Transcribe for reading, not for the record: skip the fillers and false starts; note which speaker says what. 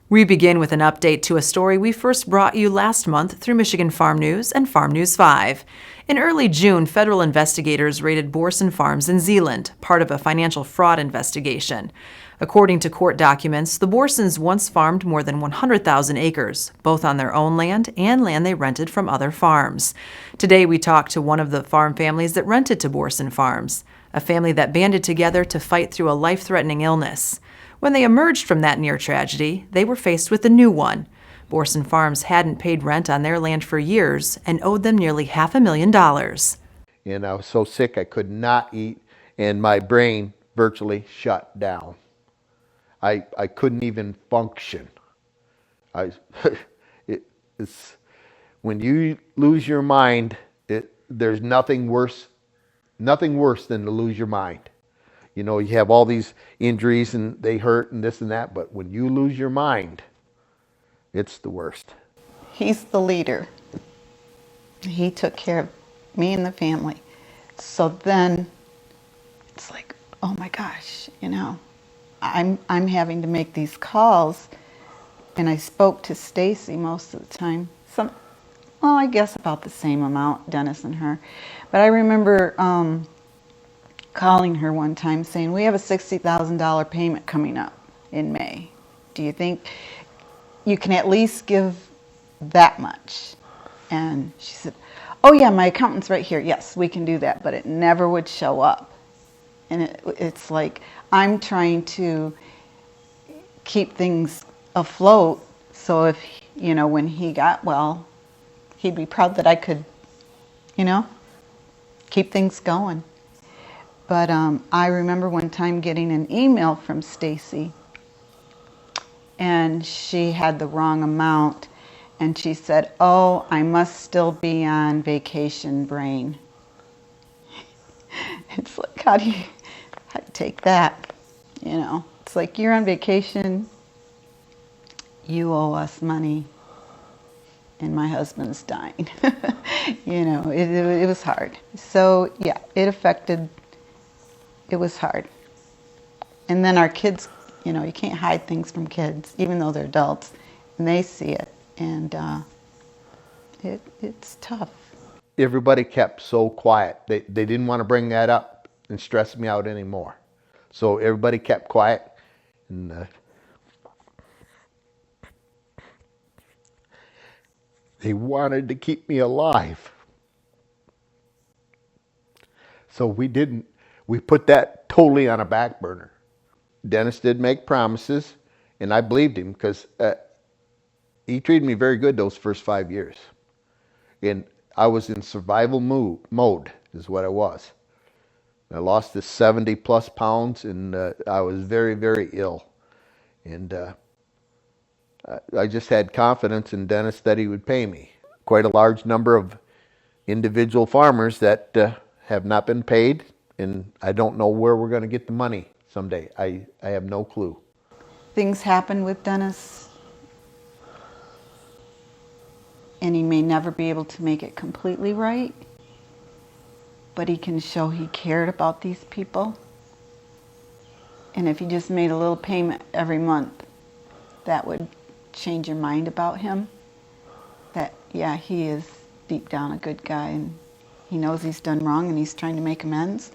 Speaker 1: We begin with an update to a story we first brought you last month through Michigan Farm News and Farm News 5. In early June, federal investigators raided Boersen Farms in Zeeland, part of a financial fraud investigation. According to court documents, the Boersens once farmed more than 100,000 acres, both on their own land and land they rented from other farms. Today we talked to one of the farm families that rented to Boersen Farms, a family that banded together to fight through a life-threatening illness. When they emerged from that near tragedy, they were faced with a new one. Boersen Farms hadn't paid rent on their land for years and owed them nearly $500,000.
Speaker 2: And I was so sick I could not eat, and my brain virtually shut down. I couldn't even function. It's when you lose your mind, there's nothing worse than to lose your mind. You know, you have all these injuries and they hurt and this and that, but when you lose your mind, it's the worst.
Speaker 3: He's the leader. He took care of me and the family. So then it's like, oh my gosh, you know, I'm having to make these calls, and I spoke to Stacy most of the time. I guess about the same amount, Dennis and her. But I remember calling her one time saying, we have a $60,000 payment coming up in May. Do you think you can at least give that much? And she said, oh yeah, my accountant's right here. Yes, we can do that. But it never would show up. And it's like I'm trying to keep things afloat. So if, you know, when he got well, he'd be proud that I could, you know, keep things going. But I remember one time getting an email from Stacy, and she had the wrong amount, and she said, oh, I must still be on vacation brain. It's like, how do you take that? You know, it's like, you're on vacation, you owe us money, and my husband's dying. You know, it was hard. So yeah, it was hard. And then our kids, you know, you can't hide things from kids, even though they're adults, and they see it, and it's tough.
Speaker 2: Everybody kept so quiet. They didn't want to bring that up and stress me out anymore. So everybody kept quiet, and they wanted to keep me alive. So we put that totally on a back burner. Dennis did make promises, and I believed him because he treated me very good those first 5 years. And I was in survival mode is what I was. I lost this 70 plus pounds, and I was very, very ill. And I just had confidence in Dennis that he would pay me. Quite a large number of individual farmers that have not been paid, and I don't know where we're going to get the money someday. I have no clue.
Speaker 3: Things happen with Dennis, and he may never be able to make it completely right, but he can show he cared about these people. And if he just made a little payment every month, that would change your mind about him. That, yeah, he is deep down a good guy, and he knows he's done wrong and he's trying to make amends.